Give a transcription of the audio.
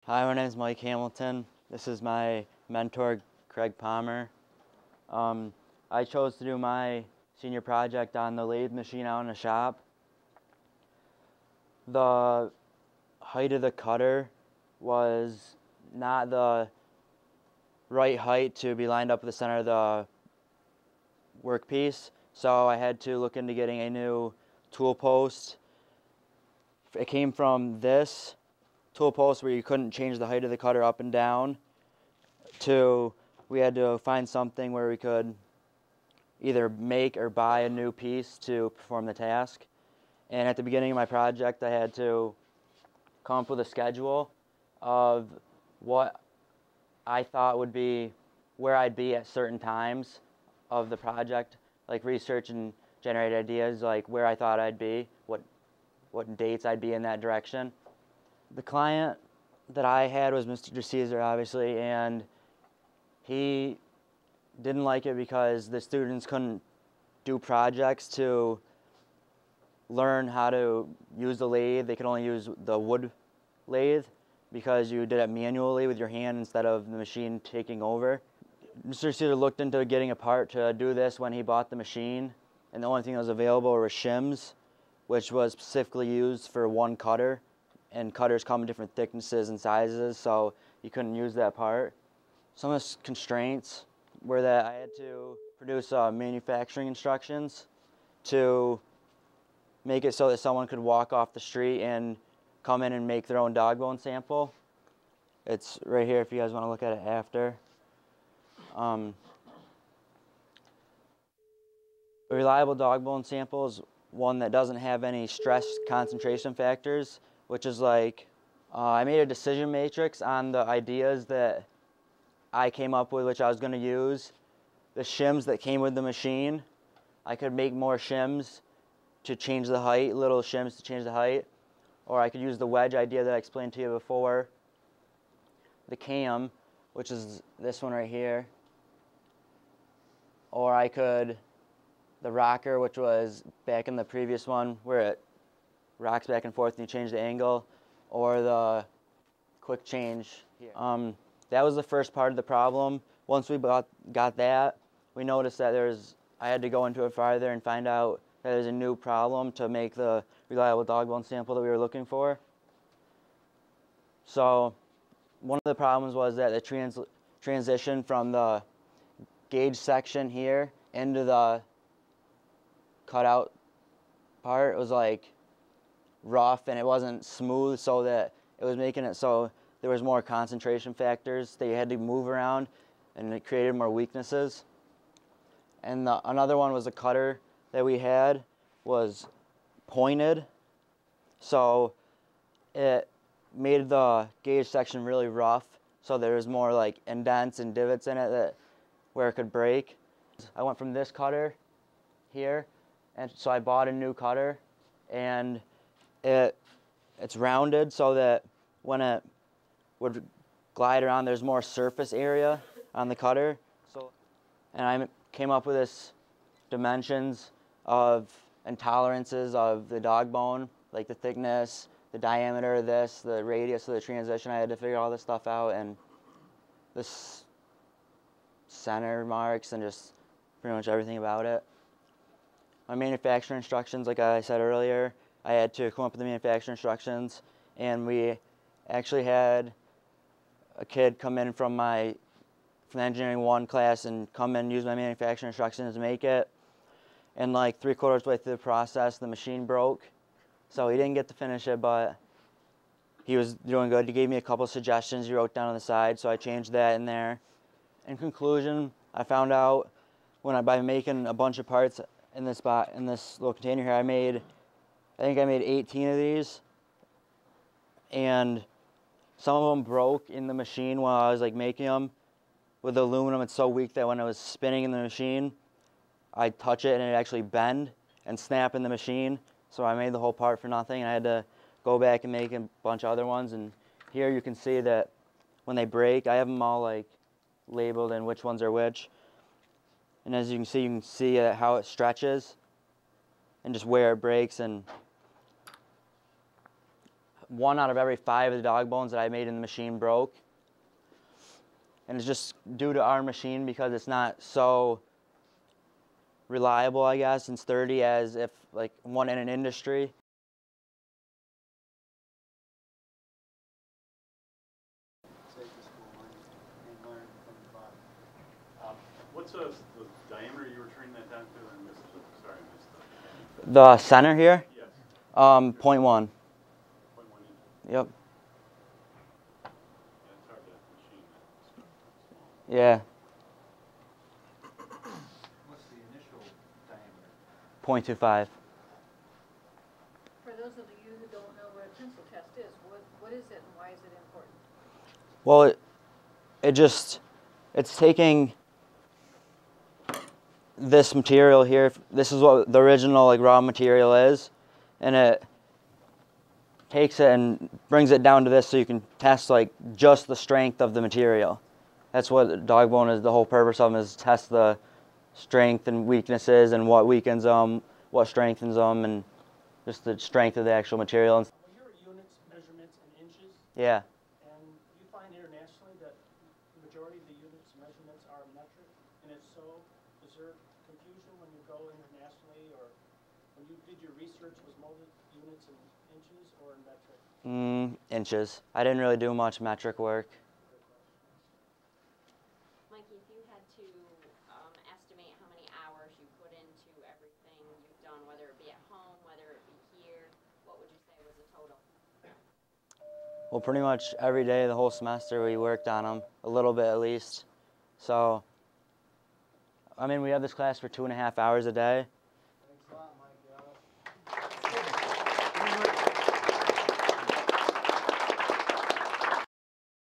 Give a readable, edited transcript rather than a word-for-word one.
Hi, my name is Mike Hamilton. This is my mentor, Craig Palmer. I chose to do my senior project on the lathe machine out in the shop. The height of the cutter was not the right height to be lined up with the center of the workpiece, so I had to look into getting a new tool post. It came from this tool post where you couldn't change the height of the cutter up and down to we had to find something where we could either make or buy a new piece to perform the task. And at the beginning of my project, I had to come up with a schedule of what I thought would be where I'd be at certain times of the project, like research and generate ideas, like where I thought I'd be, what dates I'd be in that direction. The client that I had was Mr. Caesar, obviously, and he didn't like it because the students couldn't do projects to learn how to use the lathe. They could only use the wood lathe because you did it manually with your hand instead of the machine taking over. Mr. Caesar looked into getting a part to do this when he bought the machine, and the only thing that was available were shims, which was specifically used for one cutter, and cutters come in different thicknesses and sizes, so you couldn't use that part. Some of the constraints were that I had to produce manufacturing instructions to make it so that someone could walk off the street and come in and make their own dog bone sample. It's right here if you guys want to look at it after. A reliable dog bone sample is one that doesn't have any stress concentration factors, which is like I made a decision matrix on the ideas that I came up with, which I was going to use. The shims that came with the machine, I could make more shims to change the height, little shims to change the height, or I could use the wedge idea that I explained to you before. The cam, which is this one right here, or I could the rocker, which was back in the previous one where it rocks back and forth and you change the angle, or the quick change here. That was the first part of the problem. Once we got that, we noticed that I had to go into it farther and find out that there's a new problem to make the reliable dog bone sample that we were looking for. So one of the problems was that the transition from the gauge section here into the cutout part was like rough, and it wasn't smooth, so that it was making it so there was more concentration factors that you had to move around, and it created more weaknesses. And another one was the cutter that we had was pointed, so it made the gauge section really rough, so there was more like indents and divots in it where it could break. I went from this cutter here, and so I bought a new cutter, and it's rounded so that when it would glide around, there's more surface area on the cutter. And I came up with this dimensions of and tolerances of the dog bone, like the thickness, the diameter of this, the radius of the transition. I had to figure all this stuff out, and this center marks and just pretty much everything about it. My manufacturing instructions, like I said earlier, I had to come up with the manufacturing instructions, and we actually had a kid come in from the Engineering 1 class and come in and use my manufacturing instructions to make it. And like 3/4 way through the process, the machine broke. So he didn't get to finish it, but he was doing good. He gave me a couple suggestions he wrote down on the side, so I changed that in there. In conclusion, I found out by making a bunch of parts in this little container here, I think I made 18 of these, and some of them broke in the machine while I was like making them. With the aluminum, it's so weak that when I was spinning in the machine, I'd touch it and it'd actually bend and snap in the machine. So I made the whole part for nothing, and I had to go back and make a bunch of other ones. And here you can see that when they break, I have them all like labeled and which ones are which. And as you can see how it stretches and just where it breaks. And 1 out of every 5 of the dog bones that I made in the machine broke. And it's just due to our machine because it's not so reliable, I guess, and sturdy as if like one in an industry. What's the diameter you were turning that down to? I missed it. Sorry, I missed it. The center here? Yes. 0.1. 0.1 inch. Yep. Yeah, it's hard to machine that. Yeah. What's the initial diameter? 0.25. For those of you who don't know what a tensile test is, what is it and why is it important? Well, it's taking this material here. This is what the original like raw material is, and it takes it and brings it down to this so you can test like just the strength of the material. That's what dog bone is. The whole purpose of them is test the strength and weaknesses and what weakens them, what strengthens them, and just the strength of the actual material. Well, your units, measurements, and inches, Yeah. and you find internationally that the majority of the units, measurements are metric, and if so, is there confusion when you go internationally, or when you did your research, was molded units in inches or in metric? Inches. I didn't really do much metric work. Mikey, if you had to estimate how many hours you put into everything you've done, whether it be at home, whether it be here, what would you say was the total? Well, pretty much every day, the whole semester, we worked on them, a little bit at least. So, I mean, we have this class for 2.5 hours a day,